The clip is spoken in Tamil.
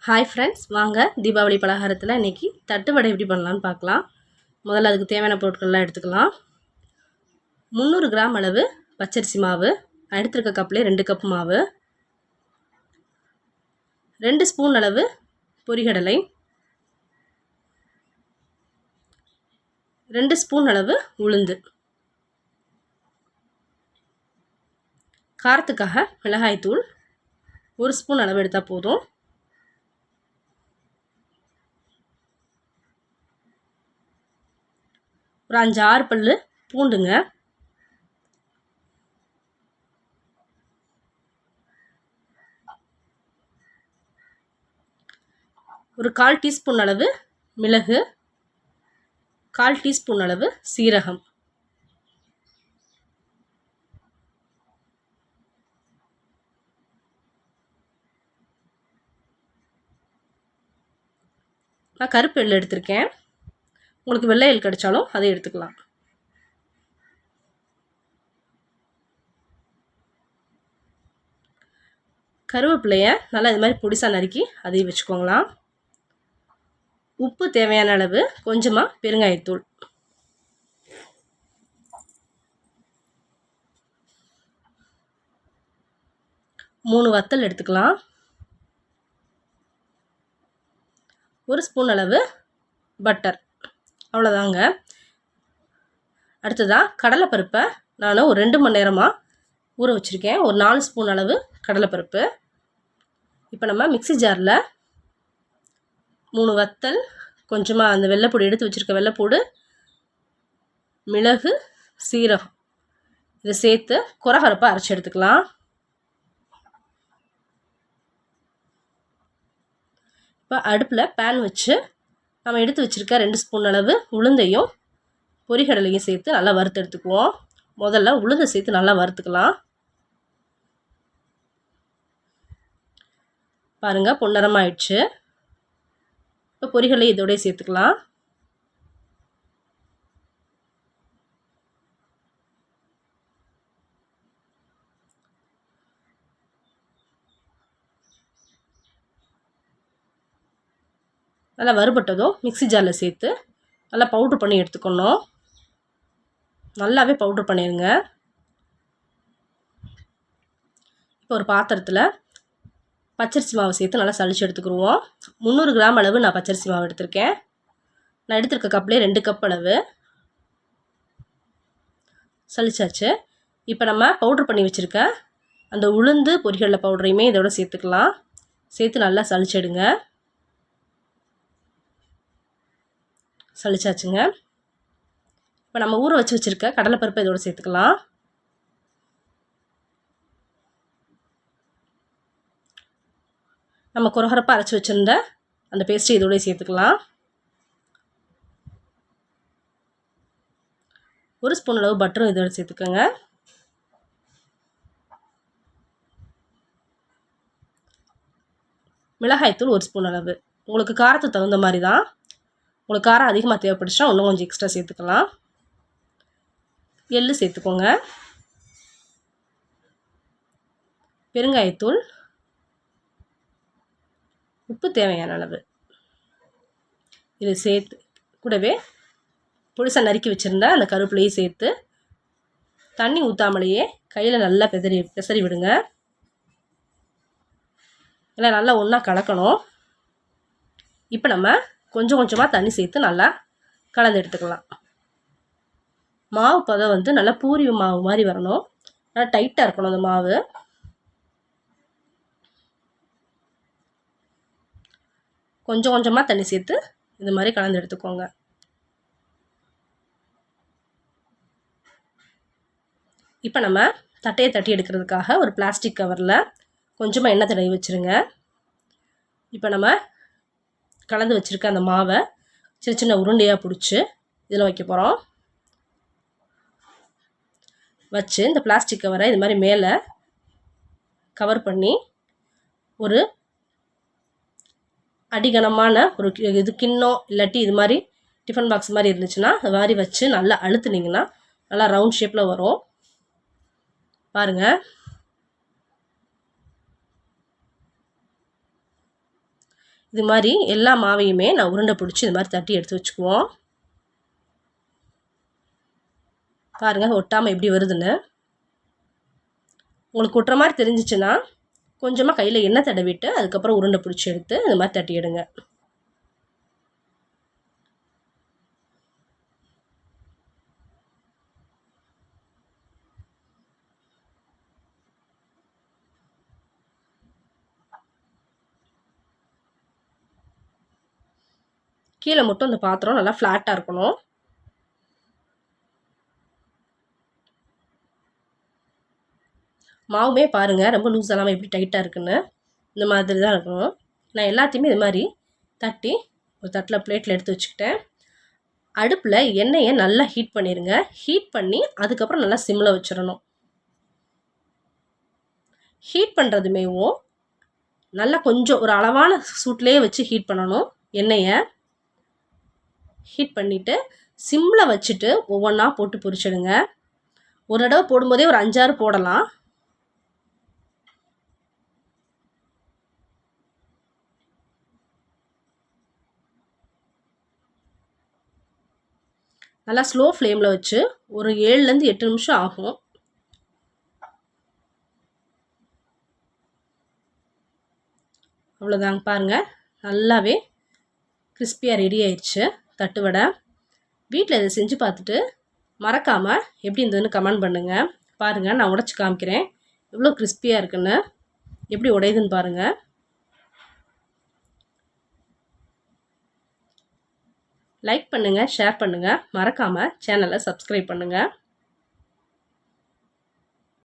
ஹாய் ஃப்ரெண்ட்ஸ், வாங்க தீபாவளி பலகாரத்தில் இன்றைக்கி தட்டு வடை எப்படி பண்ணலான்னு பார்க்கலாம். முதல்ல அதுக்கு தேவையான பொருட்கள்லாம் எடுத்துக்கலாம். 300 கிராம் அளவு பச்சரிசி மாவு, நான் எடுத்துருக்க கப்லேயே 2 கப் மாவு, 2 ஸ்பூன் அளவு பொரிகடலை, 2 ஸ்பூன் அளவு உளுந்து, காரத்துக்காக மிளகாய்த்தூள் 1 ஸ்பூன் அளவு எடுத்தால் போதும். ஒரு 5-6 பல்லு பூண்டுங்க, ஒரு 1/4 டீஸ்பூன் அளவு மிளகு, 1/4 டீஸ்பூன் அளவு சீரகம், நான் கருப்பு எள் எடுத்திருக்கேன். உங்களுக்கு வெள்ளை எள் கிடைச்சாலும் அதை எடுத்துக்கலாம். கருவேப்பிலையை நல்லா இது மாதிரி பொடிசாக நறுக்கி அதையும் வச்சுக்கோங்களாம். உப்பு தேவையான அளவு, கொஞ்சமாக பெருங்காயத்தூள், மூணு வத்தல் எடுத்துக்கலாம், 1 ஸ்பூன் அளவு பட்டர், அவ்வளோதாங்க. அடுத்ததாக கடலைப்பருப்பை நான் ஒரு 2 மணி நேரமாக ஊற வச்சுருக்கேன். ஒரு 4 ஸ்பூன் அளவு கடலைப்பருப்பு. இப்போ நம்ம மிக்ஸி ஜாரில் 3 வத்தல், கொஞ்சமாக அந்த வெள்ளைப்பூடு எடுத்து வச்சுருக்க வெள்ளைப்பூடு, மிளகு, சீரகம் இதை சேர்த்து குறகரப்பாக அரைச்சி எடுத்துக்கலாம். இப்போ அடுப்பில் பேன் வச்சு நம்ம எடுத்து வச்சுருக்க 2 ஸ்பூன் அளவு உளுந்தையும் பொரிகடலையும் சேர்த்து நல்லா வறுத்து எடுத்துக்குவோம். முதல்ல உளுந்தை சேர்த்து நல்லா வறுத்துக்கலாம். பாருங்கள், பொன்னிறமாயிடுச்சு. இப்போ பொரிகடலை இதோடய சேர்த்துக்கலாம். நல்லா வறுபட்டதும் மிக்ஸி ஜாரில் சேர்த்து நல்லா பவுட்ரு பண்ணி எடுத்துக்கணும். நல்லாவே பவுட்ரு பண்ணிடுங்க. இப்போ ஒரு பாத்திரத்தில் பச்சரிசி மாவு சேர்த்து நல்லா சளிச்சு எடுத்துக்கிடுவோம். 300 கிராம் அளவு நான் பச்சரிசி மாவு எடுத்திருக்கேன். நான் எடுத்திருக்க கப்லேயே 2 கப் அளவு சளிச்சாச்சு. இப்போ நம்ம பவுட்ரு பண்ணி வச்சுருக்க அந்த உளுந்து பொரிகடலை பவுடரையுமே இதோட சேர்த்துக்கலாம். சேர்த்து நல்லா சளிச்சிடுங்க. சளிச்சாச்சுங்க. இப்போ நம்ம ஊற வச்சுருக்க கடலைப்பருப்பை இதோட சேர்த்துக்கலாம். நம்ம குறகரப்பாக அரைச்சி வச்சுருந்த அந்த பேஸ்ட்டு இதோடய சேர்த்துக்கலாம். 1 ஸ்பூன் அளவு பட்டரும் இதோட சேர்த்துக்கோங்க. மிளகாய்த்தூள் 1 ஸ்பூன் அளவு, உங்களுக்கு காரத்துக்கு தகுந்த மாதிரி தான். உங்களுக்கு காரம் அதிகமாக தேவைப்பட்டுச்சுன்னா இன்னும் கொஞ்சம் எக்ஸ்ட்ரா சேர்த்துக்கலாம். எள்ளு சேர்த்துக்கோங்க. பெருங்காயத்தூள், உப்பு தேவையான அளவு. இது சேர்த்து கூடவே பொடிசாக நறுக்கி வச்சுருந்தா அந்த கருவேப்பிலையும் சேர்த்து தண்ணி ஊற்றாமலேயே கையில் நல்லா பெசரி விடுங்க. எல்லாம் நல்லா ஒன்றா கலக்கணும். இப்போ நம்ம கொஞ்சம் கொஞ்சமாக தண்ணி சேர்த்து நல்லா கலந்து எடுத்துக்கலாம். மாவு பதம் வந்து நல்லா பூரி மாவு மாதிரி வரணும். நல்லா டைட்டாக இருக்கணும் அந்த மாவு. கொஞ்சம் கொஞ்சமாக தண்ணி சேர்த்து இது மாதிரி கலந்து எடுத்துக்கோங்க. இப்போ நம்ம தட்டையை தட்டி எடுக்கிறதுக்காக ஒரு பிளாஸ்டிக் கவரில் கொஞ்சமாக எண்ணெய் தடவி வச்சுருங்க. இப்போ நம்ம கலந்து வச்சுருக்க அந்த மாவை சின்ன சின்ன உருண்டையாக பிடிச்சி இதில் வைக்க போகிறோம். வச்சு இந்த பிளாஸ்டிக் கவரை இது மாதிரி மேலே கவர் பண்ணி ஒரு அடிகனமான ஒரு இது கிண்ணம் இல்லாட்டி இது மாதிரி டிஃபன் பாக்ஸ் மாதிரி இருந்துச்சுன்னா அது மாதிரி வச்சு நல்லா அழுத்துனீங்கன்னா நல்லா ரவுண்ட் ஷேப்பில் வரும். பாருங்கள், இது மாதிரி எல்லா மாவையுமே நான் உருண்டை பிடிச்சி இது மாதிரி தட்டி எடுத்து வச்சுக்குவோம். பாருங்கள் ஒட்டாமல் எப்படி வருதுன்னு. உங்களுக்கு ஒட்டுற மாதிரி தெரிஞ்சிச்சுன்னா கொஞ்சமாக கையில் எண்ணெய் தடவிட்டு அதுக்கப்புறம் உருண்டை பிடிச்சி எடுத்து இது மாதிரி தட்டி எடுங்க. கீழே மட்டும் அந்த பாத்திரம் நல்லா ஃப்ளாட்டாக இருக்கணும். மாவுமே பாருங்கள் ரொம்ப லூஸ் இல்லாமல் எப்படி டைட்டாக இருக்குன்னு. இந்த மாதிரி தான் இருக்கணும். நான் எல்லாத்தையுமே இது மாதிரி தட்டி ஒரு தட்டில் பிளேட்டில் எடுத்து வச்சுக்கிட்டேன். அடுப்பில் எண்ணெயை நல்லா ஹீட் பண்ணிடுங்க. ஹீட் பண்ணி அதுக்கப்புறம் நல்லா சிம்மில் வச்சிடணும். ஹீட் பண்ணுறதுமேவும் நல்லா கொஞ்சம் ஒரு அளவான சூட்லேயே வச்சு ஹீட் பண்ணணும். எண்ணெயை ஹீட் பண்ணிவிட்டு சிம்மில் வச்சுட்டு ஒவ்வொன்றா போட்டு பொரிச்சிடுங்க. ஒரு தடவை போடும்போதே ஒரு 5-6 போடலாம். நல்லா ஸ்லோ ஃப்ளேமில் வச்சு ஒரு 7லேருந்து 8 நிமிஷம் ஆகும். அவ்வளோதாங்க பாருங்கள், நல்லாவே கிறிஸ்பியாக ரெடி ஆயிடுச்சு தட்டு வடை. வீட்டில் இதை செஞ்சு பார்த்துட்டு மறக்காமல் எப்படி இருந்ததுன்னு கமெண்ட் பண்ணுங்கள். பாருங்கள் நான் உடைச்சி காமிக்கிறேன் எவ்வளோ கிறிஸ்பியாக இருக்குன்னு, எப்படி உடையுதுன்னு பாருங்கள். லைக் பண்ணுங்கள், ஷேர் பண்ணுங்கள், மறக்காமல் சேனலை சப்ஸ்கிரைப் பண்ணுங்கள்.